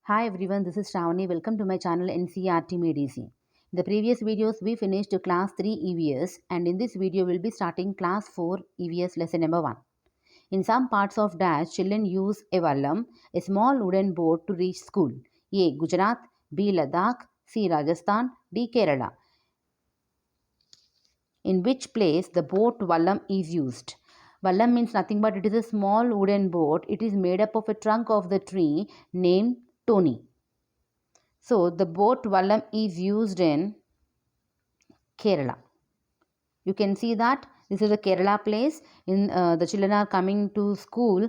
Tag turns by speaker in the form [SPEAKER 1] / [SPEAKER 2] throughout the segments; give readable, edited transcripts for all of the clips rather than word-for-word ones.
[SPEAKER 1] Hi everyone, this is Shravani. Welcome to my channel NCRT MEDC. In the previous videos, we finished class 3 EVS and in this video, we'll be starting class 4 EVS lesson number 1. In some parts of Dash, children use a vallam, a small wooden boat to reach school. A. Gujarat, B. Ladakh, C. Rajasthan, D. Kerala. In which place the boat vallam is used? Vallam means nothing but it is a small wooden boat. It is made up of a trunk of the tree named Tony. So the boat vallam is used in Kerala. You can see that this is a Kerala place. In the children are coming to school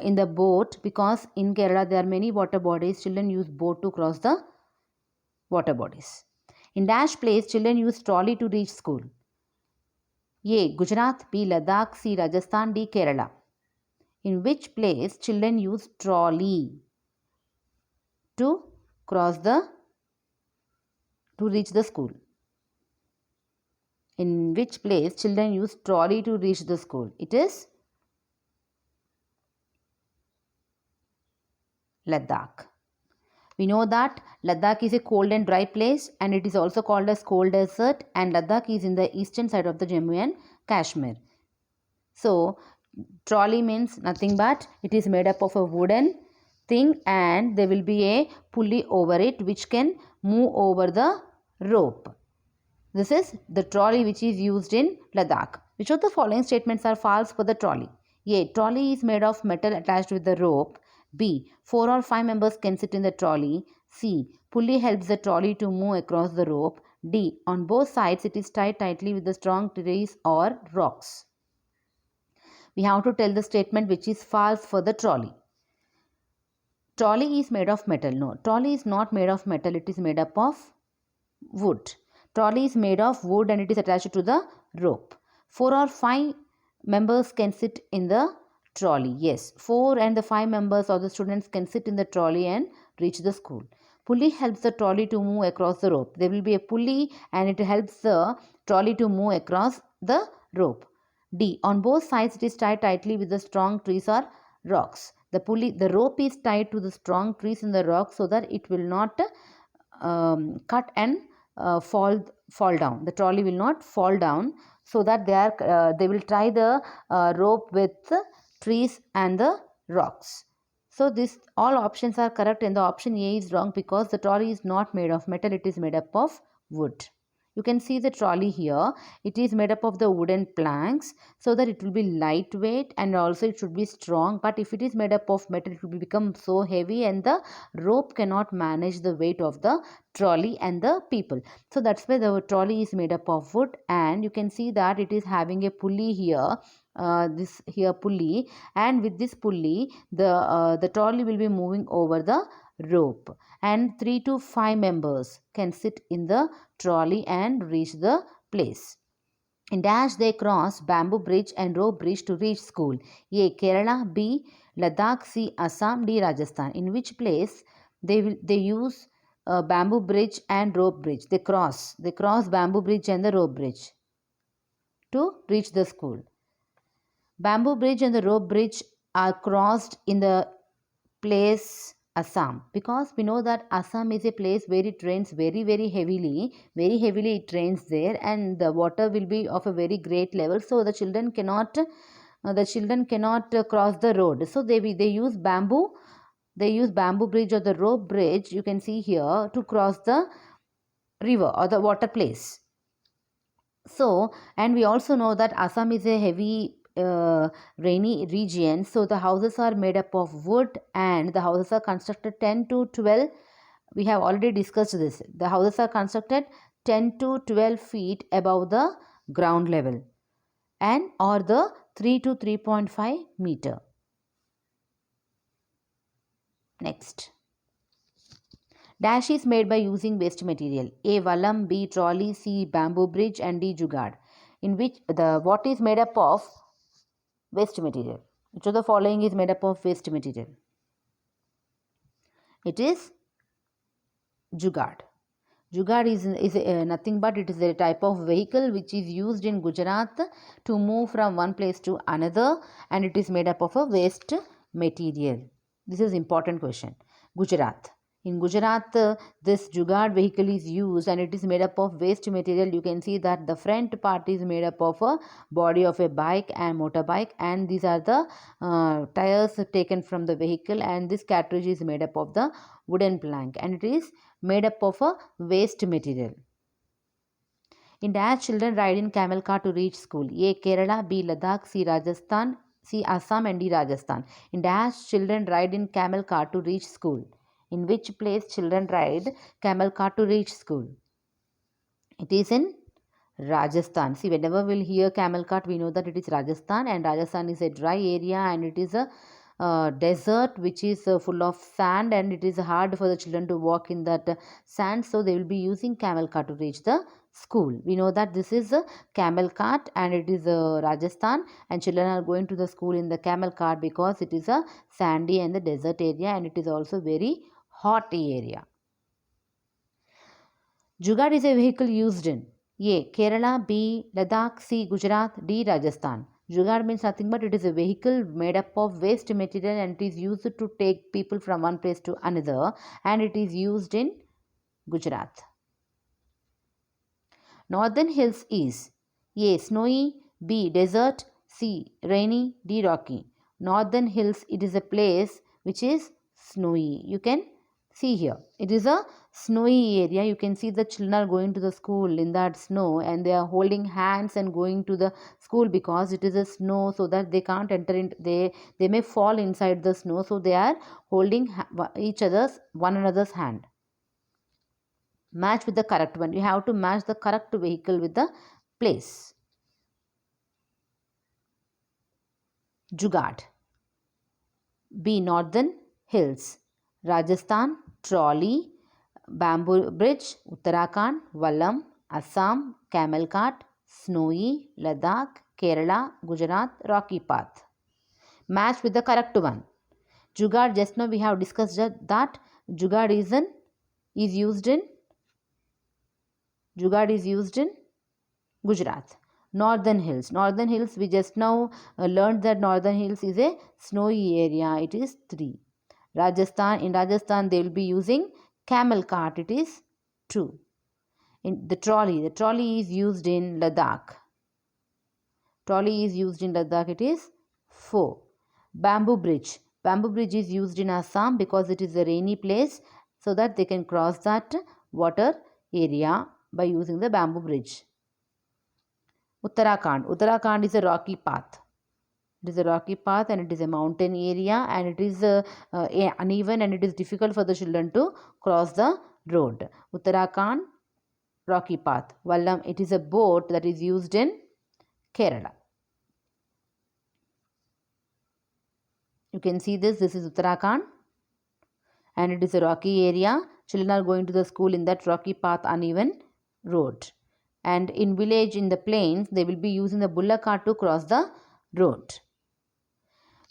[SPEAKER 1] in the boat because in Kerala there are many water bodies. Children use boat to cross the water bodies. In Dash place, children use trolley to reach school. A. Gujarat, B. Ladakh, C. Rajasthan, D. Kerala. In which place children use trolley to reach the school? In which place children use trolley to reach the school? It is Ladakh. We know that Ladakh is a cold and dry place and it is also called as cold desert, and Ladakh is in the eastern side of the Jammu and Kashmir. So trolley means nothing but it is made up of a wooden thing and there will be a pulley over it which can move over the rope. This is the trolley which is used in Ladakh. Which of the following statements are false for the trolley? A. Trolley is made of metal attached with the rope. B. 4 or 5 members can sit in the trolley. C. Pulley helps the trolley to move across the rope. D. On both sides it is tied tightly with the strong trees or rocks. We have to tell the statement which is false for the trolley. Trolley is made of metal. No, trolley is not made of metal. It is made up of wood. Trolley is made of wood and it is attached to the rope. 4 or 5 members can sit in the trolley. Yes, 4 and the 5 members of the students can sit in the trolley and reach the school. Pulley helps the trolley to move across the rope. There will be a pulley and it helps the trolley to move across the rope. D. On both sides it is tied tightly with the strong trees or rocks. The rope is tied to the strong trees in the rock so that it will not cut and fall down. The trolley will not fall down, so that they will tie the rope with trees and the rocks. So this all options are correct and the option A is wrong because the trolley is not made of metal, it is made up of wood. You can see the trolley here. It is made up of the wooden planks so that it will be lightweight and also it should be strong. But if it is made up of metal, it will become so heavy and the rope cannot manage the weight of the trolley and the people. So that's why the trolley is made up of wood, and you can see that it is having a pulley here. This here pulley, and with this pulley the trolley will be moving over the rope, and 3 to 5 members can sit in the trolley and reach the place. In Dash, they cross bamboo bridge and rope bridge to reach school. A. Kerala, B. Ladakh, C. Assam, D. Rajasthan. In which place they use bamboo bridge and rope bridge? They cross bamboo bridge and the rope bridge to reach the school. Bamboo bridge and the rope bridge are crossed in the place Assam, because we know that Assam is a place where it rains very heavily. Very heavily it rains there, and the water will be of a very great level. So the children cannot cross the road. So they use bamboo. They use bamboo bridge or the rope bridge. You can see here to cross the river or the water place. So, and we also know that Assam is a heavy rainy region, so the houses are made up of wood and the houses are constructed 10 to 12. We have already discussed this. The houses are constructed 10 to 12 feet above the ground level and or the 3 to 3.5 meter. Next. Dash is made by using waste material. A. Vallam, B. Trolley, C. Bamboo bridge and D. Jugaad. In which what is made up of waste material? Which of the following is made up of waste material? It is Jugaad. Jugaad is nothing but it is a type of vehicle which is used in Gujarat to move from one place to another, and it is made up of a waste material. This is important question. Gujarat. In Gujarat, this Jugaad vehicle is used and it is made up of waste material. You can see that the front part is made up of a body of a bike and motorbike, and these are the tires taken from the vehicle, and this cartridge is made up of the wooden plank and it is made up of a waste material. In dash, children ride in camel car to reach school. A. Kerala, B. Ladakh, C. Rajasthan, C. Assam and D. Rajasthan. In dash, children ride in camel car to reach school. In which place children ride camel car to reach school? It is in Rajasthan. See, whenever we'll hear camel cart, we know that it is Rajasthan, and Rajasthan is a dry area and it is a desert which is full of sand, and it is hard for the children to walk in that sand, so they will be using camel cart to reach the school. We know that this is a camel cart and it is Rajasthan, and children are going to the school in the camel cart because it is a sandy and the desert area, and it is also very hot area. Jugaad is a vehicle used in A. Kerala, B. Ladakh, C. Gujarat, D. Rajasthan. Jugaad means nothing but it is a vehicle made up of waste material and it is used to take people from one place to another, and it is used in Gujarat. Northern Hills is A. Snowy, B. Desert, C. Rainy, D. Rocky. Northern Hills, it is a place which is snowy. You can see here. It is a snowy area. You can see the children are going to the school in that snow, and they are holding hands and going to the school because it is a snow, so that they can't enter in. They may fall inside the snow, so they are holding one another's hand. Match with the correct one. You have to match the correct vehicle with the place. Jugaad. B. Northern Hills. Rajasthan, trolley. Bamboo bridge, Uttarakhand. Vallam, Assam. Camel cart, snowy. Ladakh, Kerala. Gujarat, rocky path. Match with the correct one. Jugaad, just now we have discussed that Jugaad is used in Gujarat. Northern Hills. Northern Hills, we just now learned that Northern Hills is a snowy area. It is 3. Rajasthan. In Rajasthan, they will be using camel cart. It is 2. In the trolley. The trolley is used in Ladakh. It is 4. Bamboo bridge. Bamboo bridge is used in Assam because it is a rainy place, so that they can cross that water area by using the bamboo bridge. Uttarakhand. Uttarakhand is a rocky path. It is a rocky path and it is a mountain area, and it is uneven and it is difficult for the children to cross the road. Uttarakhand, rocky path. Vallam, it is a boat that is used in Kerala. You can see this. This is Uttarakhand and it is a rocky area. Children are going to the school in that rocky path, uneven road. And in village, in the plains, they will be using the bullock cart to cross the road.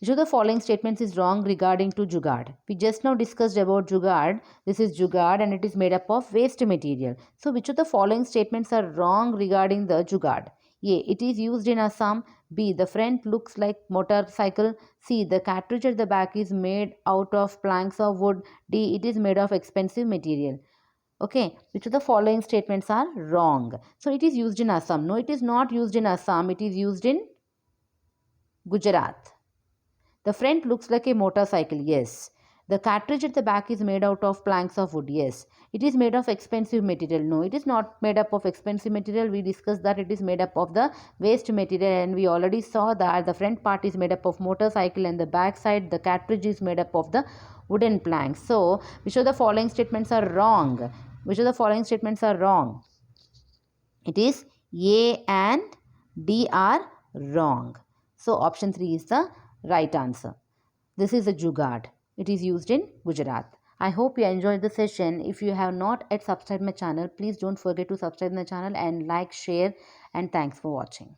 [SPEAKER 1] Which of the following statements is wrong regarding to Jugaad? We just now discussed about Jugaad. This is Jugaad and it is made up of waste material. So which of the following statements are wrong regarding the Jugaad? A. It is used in Assam. B. The front looks like motorcycle. C. The cartridge at the back is made out of planks of wood. D. It is made of expensive material. Okay, which of the following statements are wrong? So it is used in Assam. No, it is not used in Assam. It is used in Gujarat. The front looks like a motorcycle. Yes. The cartridge at the back is made out of planks of wood. Yes. It is made of expensive material. No, it is not made up of expensive material. We discussed that it is made up of the waste material, and we already saw that the front part is made up of motorcycle and the back side, the cartridge, is made up of the wooden planks. So, which of the following statements are wrong? Which of the following statements are wrong? It is A and D are wrong. So, option 3 is the right answer. This is a Jugaad. It is used in Gujarat. I hope you enjoyed the session. If you have not yet subscribed my channel, please don't forget to subscribe my channel and like, share, and thanks for watching.